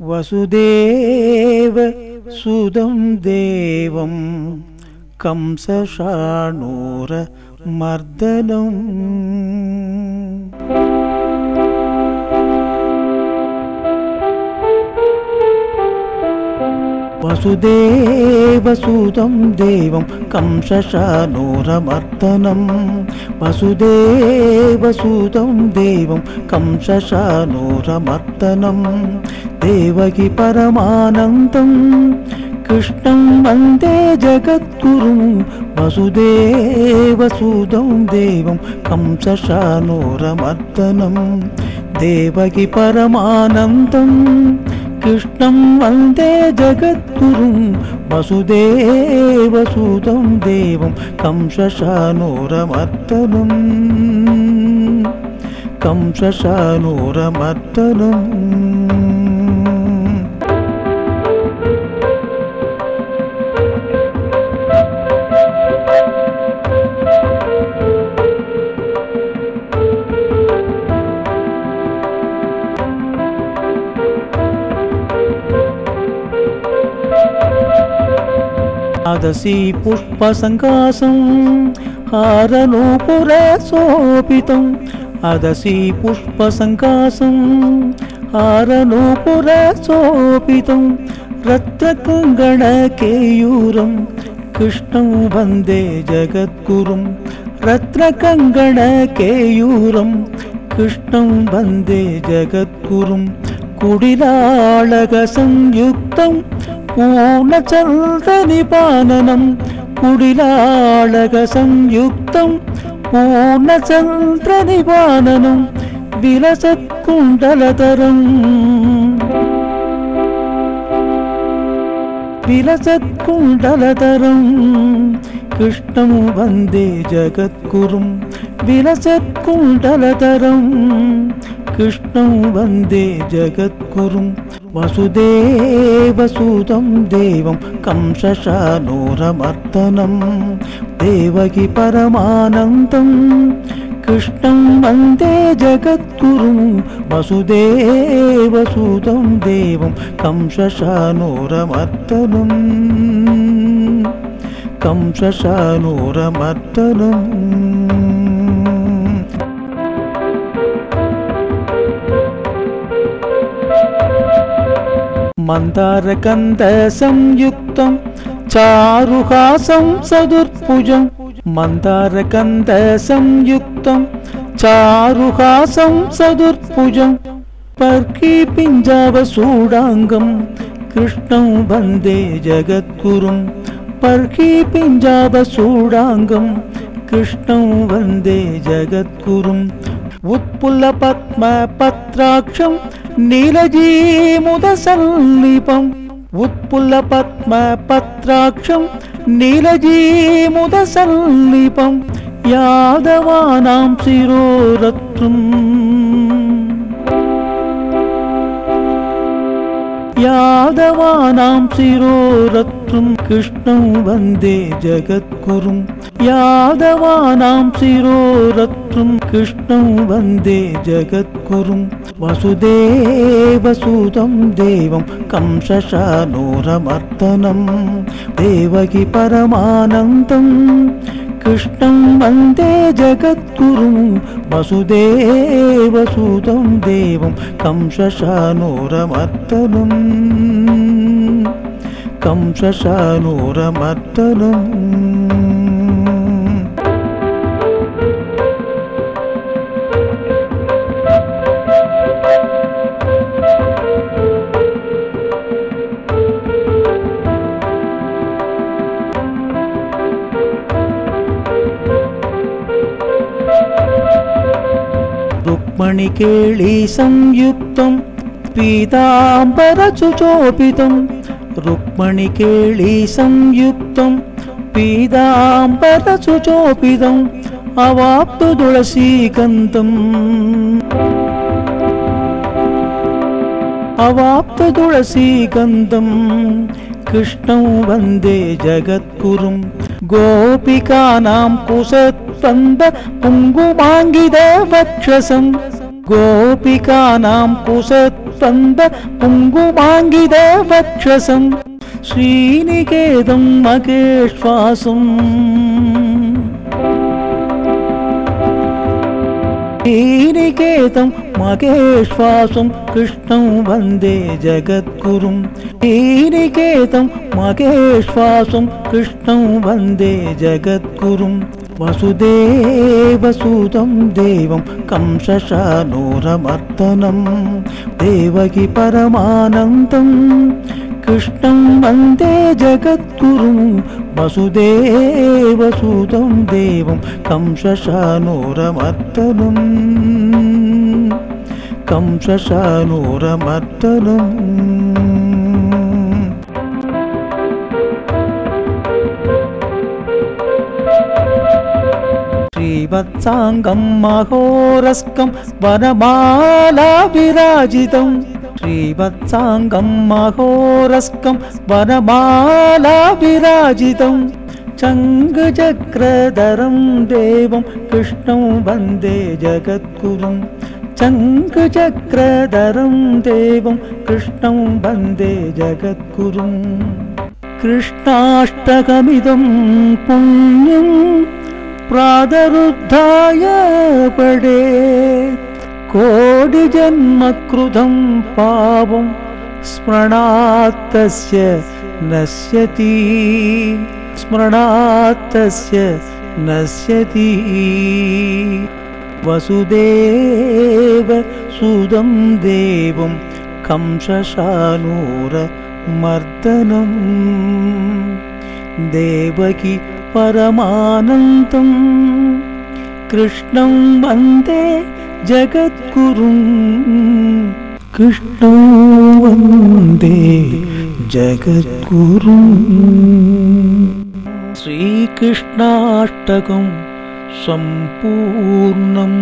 वसुदेव सुदं देवं कंसशाणूरमर्दनम् वसुदेवसुतं देवं कंसशाणूरमर्दनम् वसुदेवसुतं देवं कंसशाणूरमर्दनम् देवकी परमानन्दं कृष्णं वन्दे जगद्गुरुं वसुदेवसुतं देवं कंसशाणूरमर्दनम् देवकी परमानन्दं कृष्णं वन्दे जगद्गुरुं वसुदेवसुतं देवं कंसशाणूरमर्दनम् कंसशाणूरमर्दनम् आदसी पुष्पसङ्कासं हारनूपुरशोभितम् आदसी पुष्पसङ्कासं हारनूपुरशोभितं रत्नकङ्गणकेयूरं कृष्णं वन्दे जगद्गुरुं रत्नकङ्गणकेयूरं कृष्णं वन्दे जगद्गुरुं कुडिलाळकसंयुक्तं पूर्णचन्द्रनिपाननं कुडिलाळकसंयुक्तं पूर्णचन्द्रनिपाननं विलसत्कुण्डलधरं कृष्णं वन्दे जगद्गुरुं विलसत्कुण्डलधरं कृष्णं वन्दे जगद्गुरुं वसुदेवसुतं देवं कंसशाणूरमर्दनम् देवकी परमानन्दं कृष्णं वन्दे जगद्गुरुं वसुदेवसुतं देवं कंसशाणूरमर्दनम् कंसशाणूरमर्दनम् मन्दारकन्धसंयुक्तं चारुहासं सदुर्भुजं मन्दारकन्धसंयुक्तं चारुहासं सदुर्भुजं पर्कीपिञ्जावसूडाङ्गं कृष्णं वन्दे जगद्गुरुं पर्कीपिञ्जावसूडाङ्गं कृष्णं वन्दे जगद्गुरुं उत्पुल्लपद्मपत्राक्षं नीलजीमुदसल्लिपम् उत्पुल्लपद्मपत्राक्षं नीलजीमुदसल्लिपं यादवानां शिरोरत्नम् यादवानां शिरोरत्नं कृष्णं वन्दे जगद्गुरुं यादवानां शिरोरत्नं कृष्णं वन्दे जगद्गुरुं वसुदेवसुतं देवं कंसशाणूरमर्दनम् देवकी परमानन्दं कृष्णं वन्दे जगद्गुरुं वसुदेवसुतं देवं कंसशाणूरमर्दनम् कंसशाणूरमर्दनम् रुक्मणिकेळी संयुक्तं पीताम्बरसुशोभितं रुक्मणिकेळी संयुक्तं पीताम्बरसुशोभितं अवाप्तु तुलसीगन्धं कृष्णं वन्दे जगद्गुरुं गोपिकानां कुसत्वन्द कुङ्कुमाङ्गितवक्षसं गोपिकानां कुसत् कुसत्वन्द पुङ्गुमाङ्गितवक्षसं श्रीनिकेतं महेश्वासम् श्रीनिकेतं महेश्वासं कृष्णं वन्दे जगद्गुरुं श्रीनिकेतं महेश्वासं कृष्णं वन्दे जगद्गुरुं वसुदेवसुतं देवं कंसशानूरमर्दनं देवकी परमानन्दं कृष्णं वन्दे जगद्गुरुं वसुदेवसुतं देवं कंसशानूरमर्दनं श्रीवत्साङ्गं महोरस्कं वनमालाभिराजितं श्रीवत्साङ्गं महोरस्कं वनमालाभिराजितं चङ्गचक्रधरं देवं कृष्णं वन्दे जगद्गुरुं चङ्गचक्रधरं देवं कृष्णं वन्दे जगद्गुरुं कृष्णाष्टकमिदं पुण्यं प्रातरुद्धाय पठेत् कोटिजन्मकृतं पापं स्मरणात्तस्य नश्यति स्मरणात्तस्य नश्यति वसुदेवसुतं देवं कंसशानूरमर्दनं देवकी परमानन्दं कृष्णं वन्दे जगद्गुरुं कृष्णं वन्दे जगद्गुरुं श्रीकृष्णाष्टकं सम्पूर्णम्।